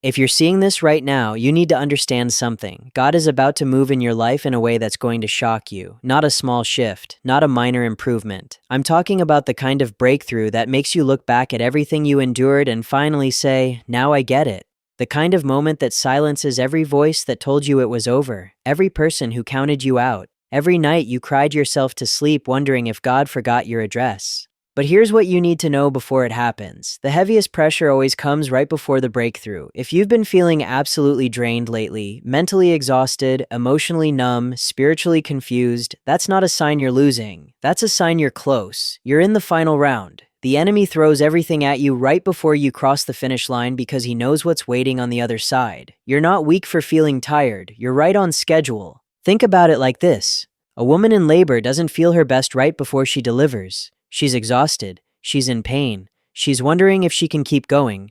If you're seeing this right now, you need to understand something. God is about to move in your life in a way that's going to shock you. Not a small shift, not a minor improvement. I'm talking about the kind of breakthrough that makes you look back at everything you endured and finally say, now I get it. The kind of moment that silences every voice that told you it was over, every person who counted you out, every night you cried yourself to sleep wondering if God forgot your address. But here's what you need to know before it happens. The heaviest pressure always comes right before the breakthrough. If you've been feeling absolutely drained lately, mentally exhausted, emotionally numb, spiritually confused, that's not a sign you're losing. That's a sign you're close. You're in the final round. The enemy throws everything at you right before you cross the finish line because he knows what's waiting on the other side. You're not weak for feeling tired. You're right on schedule. Think about it like this. A woman in labor doesn't feel her best right before she delivers. She's exhausted, she's in pain, she's wondering if she can keep going.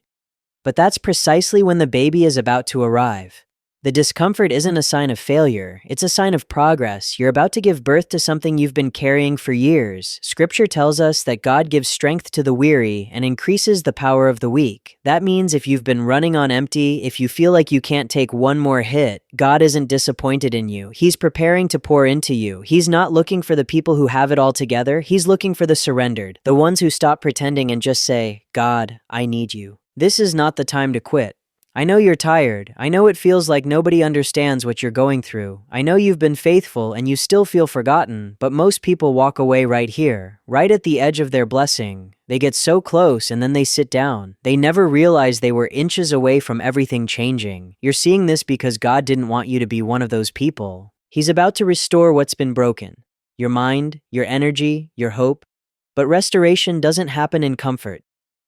But that's precisely when the baby is about to arrive. The discomfort isn't a sign of failure, it's a sign of progress. You're about to give birth to something you've been carrying for years. Scripture tells us that God gives strength to the weary and increases the power of the weak. That means if you've been running on empty, if you feel like you can't take one more hit, God isn't disappointed in you. He's preparing to pour into you. He's not looking for the people who have it all together. He's looking for the surrendered, the ones who stop pretending and just say, God, I need you. This is not the time to quit. I know you're tired. I know it feels like nobody understands what you're going through. I know you've been faithful and you still feel forgotten, but most people walk away right here, right at the edge of their blessing. They get so close and then they sit down. They never realize they were inches away from everything changing. You're seeing this because God didn't want you to be one of those people. He's about to restore what's been broken. Your mind, your energy, your hope. But restoration doesn't happen in comfort.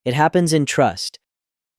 It happens in trust.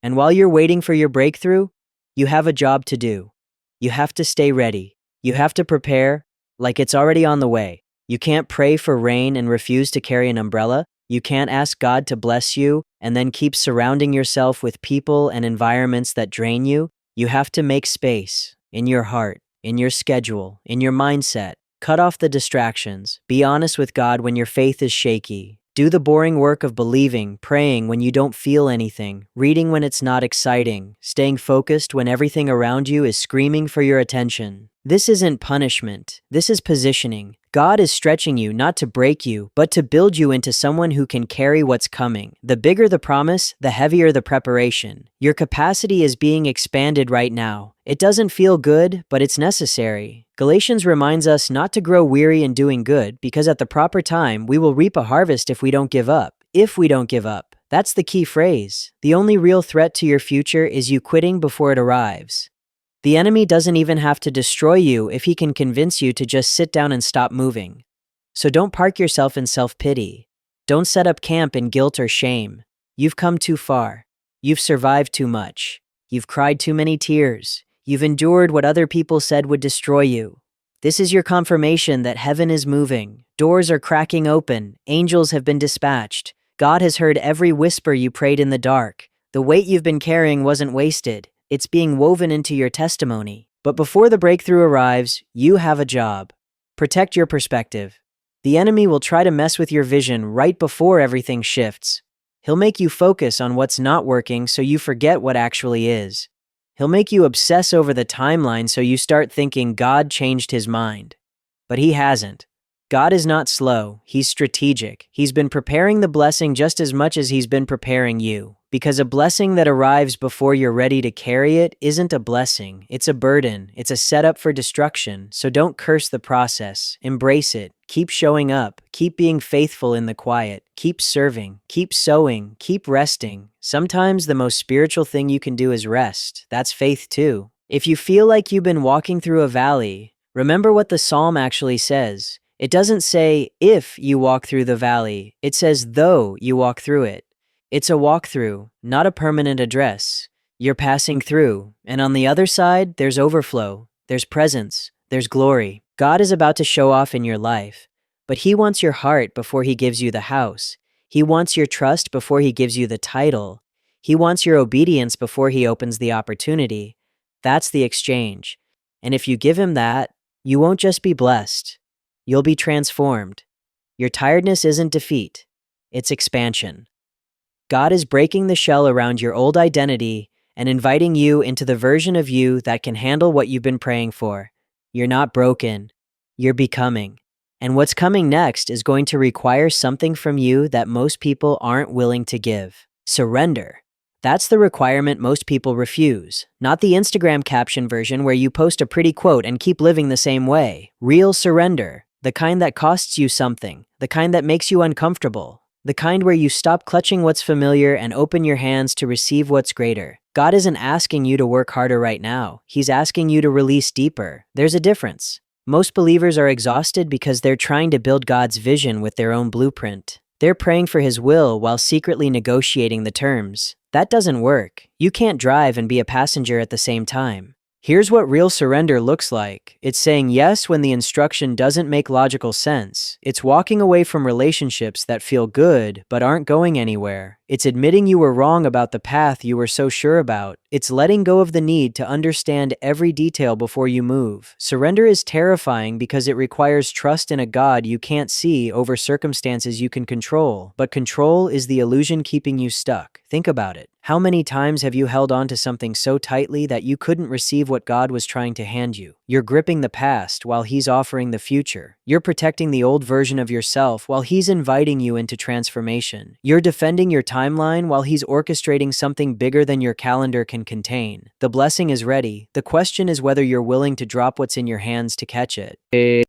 And while you're waiting for your breakthrough, you have a job to do. You have to stay ready. You have to prepare like it's already on the way. You can't pray for rain and refuse to carry an umbrella. You can't ask God to bless you and then keep surrounding yourself with people and environments that drain you. You have to make space in your heart, in your schedule, in your mindset. Cut off the distractions. Be honest with God when your faith is shaky. Do the boring work of believing, praying when you don't feel anything, reading when it's not exciting, staying focused when everything around you is screaming for your attention. This isn't punishment. This is positioning. God is stretching you not to break you, but to build you into someone who can carry what's coming. The bigger the promise, the heavier the preparation. Your capacity is being expanded right now. It doesn't feel good, but it's necessary. Galatians reminds us not to grow weary in doing good, because at the proper time, we will reap a harvest if we don't give up. If we don't give up. That's the key phrase. The only real threat to your future is you quitting before it arrives. The enemy doesn't even have to destroy you if he can convince you to just sit down and stop moving. So don't park yourself in self-pity. Don't set up camp in guilt or shame. You've come too far. You've survived too much. You've cried too many tears. You've endured what other people said would destroy you. This is your confirmation that heaven is moving. Doors are cracking open. Angels have been dispatched. God has heard every whisper you prayed in the dark. The weight you've been carrying wasn't wasted. It's being woven into your testimony. But before the breakthrough arrives, you have a job. Protect your perspective. The enemy will try to mess with your vision right before everything shifts. He'll make you focus on what's not working so you forget what actually is. He'll make you obsess over the timeline so you start thinking God changed his mind. But he hasn't. God is not slow. He's strategic. He's been preparing the blessing just as much as he's been preparing you. Because a blessing that arrives before you're ready to carry it isn't a blessing. It's a burden. It's a setup for destruction. So don't curse the process. Embrace it. Keep showing up. Keep being faithful in the quiet. Keep serving. Keep sowing. Keep resting. Sometimes the most spiritual thing you can do is rest. That's faith too. If you feel like you've been walking through a valley, remember what the psalm actually says. It doesn't say if you walk through the valley. It says though you walk through it. It's a walkthrough, not a permanent address. You're passing through, and on the other side, there's overflow, there's presence, there's glory. God is about to show off in your life, but he wants your heart before he gives you the house. He wants your trust before he gives you the title. He wants your obedience before he opens the opportunity. That's the exchange. And if you give him that, you won't just be blessed. You'll be transformed. Your tiredness isn't defeat, it's expansion. God is breaking the shell around your old identity and inviting you into the version of you that can handle what you've been praying for. You're not broken. You're becoming. And what's coming next is going to require something from you that most people aren't willing to give. Surrender. That's the requirement most people refuse. Not the Instagram caption version where you post a pretty quote and keep living the same way. Real surrender. The kind that costs you something. The kind that makes you uncomfortable. The kind where you stop clutching what's familiar and open your hands to receive what's greater. God isn't asking you to work harder right now. He's asking you to release deeper. There's a difference. Most believers are exhausted because they're trying to build God's vision with their own blueprint. They're praying for His will while secretly negotiating the terms. That doesn't work. You can't drive and be a passenger at the same time. Here's what real surrender looks like. It's saying yes when the instruction doesn't make logical sense. It's walking away from relationships that feel good but aren't going anywhere. It's admitting you were wrong about the path you were so sure about. It's letting go of the need to understand every detail before you move. Surrender is terrifying because it requires trust in a God you can't see over circumstances you can control. But control is the illusion keeping you stuck. Think about it. How many times have you held on to something so tightly that you couldn't receive what God was trying to hand you? You're gripping the past while He's offering the future. You're protecting the old version of yourself while He's inviting you into transformation. You're defending your timeline while He's orchestrating something bigger than your calendar can contain. The blessing is ready. The question is whether you're willing to drop what's in your hands to catch it.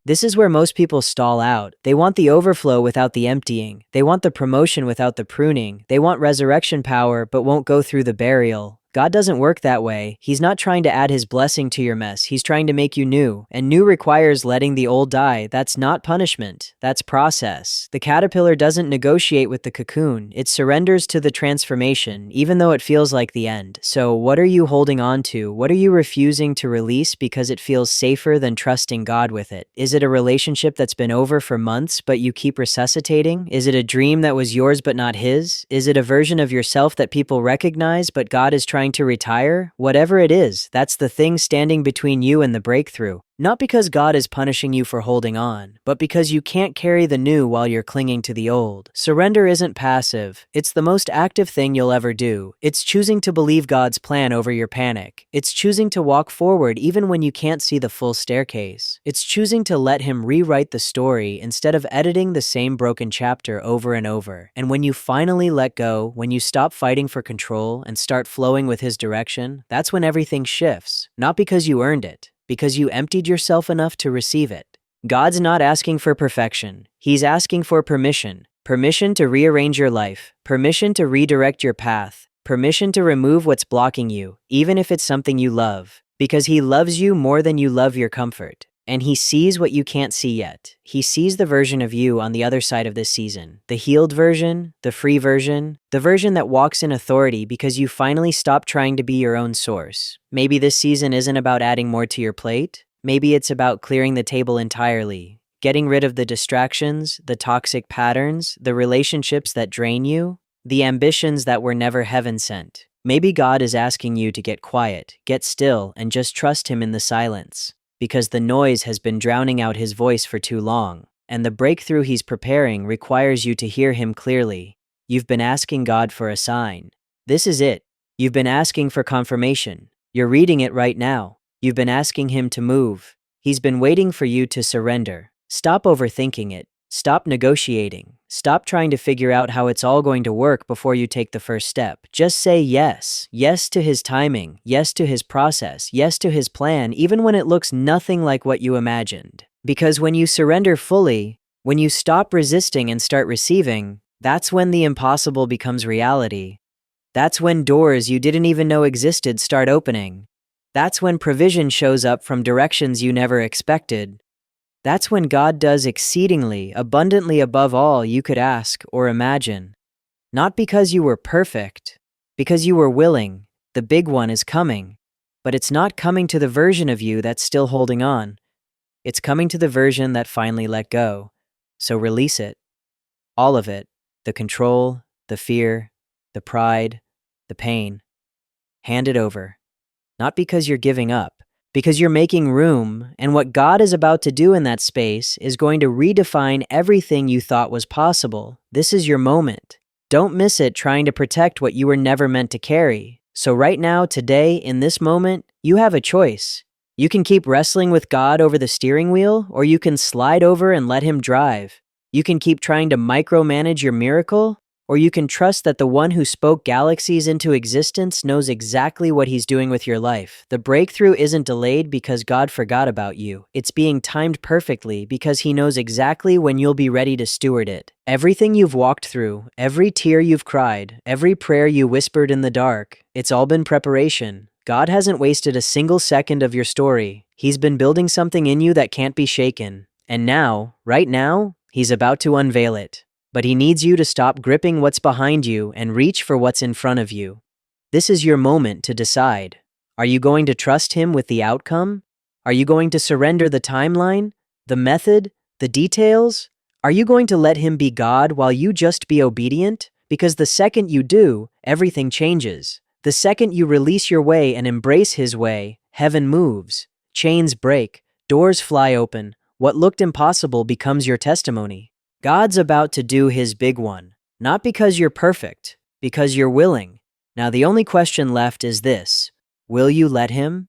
This is where most people stall out. They want the overflow without the emptying. They want the promotion without the pruning. They want resurrection power but won't go through the burial. God doesn't work that way. He's not trying to add His blessing to your mess. He's trying to make you new. And new requires letting the old die. That's not punishment. That's process. The caterpillar doesn't negotiate with the cocoon. It surrenders to the transformation, even though it feels like the end. So what are you holding on to? What are you refusing to release because it feels safer than trusting God with it? Is it a relationship that's been over for months, but you keep resuscitating? Is it a dream that was yours but not His? Is it a version of yourself that people recognize, but God is trying to retire? Whatever it is, that's the thing standing between you and the breakthrough. Not because God is punishing you for holding on, but because you can't carry the new while you're clinging to the old. Surrender isn't passive. It's the most active thing you'll ever do. It's choosing to believe God's plan over your panic. It's choosing to walk forward even when you can't see the full staircase. It's choosing to let Him rewrite the story instead of editing the same broken chapter over and over. And when you finally let go, when you stop fighting for control and start flowing with His direction, that's when everything shifts. Not because you earned it, because you emptied yourself enough to receive it. God's not asking for perfection. He's asking for permission. Permission to rearrange your life. Permission to redirect your path. Permission to remove what's blocking you, even if it's something you love. Because He loves you more than you love your comfort. And He sees what you can't see yet. He sees the version of you on the other side of this season. The healed version, the free version, the version that walks in authority because you finally stopped trying to be your own source. Maybe this season isn't about adding more to your plate. Maybe it's about clearing the table entirely, getting rid of the distractions, the toxic patterns, the relationships that drain you, the ambitions that were never heaven sent. Maybe God is asking you to get quiet, get still, and just trust Him in the silence. Because the noise has been drowning out His voice for too long, and the breakthrough He's preparing requires you to hear Him clearly. You've been asking God for a sign. This is it. You've been asking for confirmation. You're reading it right now. You've been asking Him to move. He's been waiting for you to surrender. Stop overthinking it. Stop negotiating. Stop trying to figure out how it's all going to work before you take the first step. Just say yes. Yes to His timing. Yes to His process. Yes to His plan, even when it looks nothing like what you imagined. Because when you surrender fully, when you stop resisting and start receiving, that's when the impossible becomes reality. That's when doors you didn't even know existed start opening. That's when provision shows up from directions you never expected. That's when God does exceedingly, abundantly above all you could ask or imagine. Not because you were perfect, because you were willing. The big one is coming. But it's not coming to the version of you that's still holding on. It's coming to the version that finally let go. So release it. All of it. The control, the fear, the pride, the pain. Hand it over. Not because you're giving up, because you're making room, and what God is about to do in that space is going to redefine everything you thought was possible. This is your moment. Don't miss it trying to protect what you were never meant to carry. So right now, today, in this moment, you have a choice. You can keep wrestling with God over the steering wheel, or you can slide over and let Him drive. You can keep trying to micromanage your miracle, or you can trust that the one who spoke galaxies into existence knows exactly what He's doing with your life. The breakthrough isn't delayed because God forgot about you. It's being timed perfectly because He knows exactly when you'll be ready to steward it. Everything you've walked through, every tear you've cried, every prayer you whispered in the dark, it's all been preparation. God hasn't wasted a single second of your story. He's been building something in you that can't be shaken. And now, right now, He's about to unveil it. But He needs you to stop gripping what's behind you and reach for what's in front of you. This is your moment to decide. Are you going to trust Him with the outcome? Are you going to surrender the timeline, the method, the details? Are you going to let Him be God while you just be obedient? Because the second you do, everything changes. The second you release your way and embrace His way, heaven moves. Chains break, doors fly open. What looked impossible becomes your testimony. God's about to do His big one, not because you're perfect, because you're willing. Now the only question left is this: will you let Him?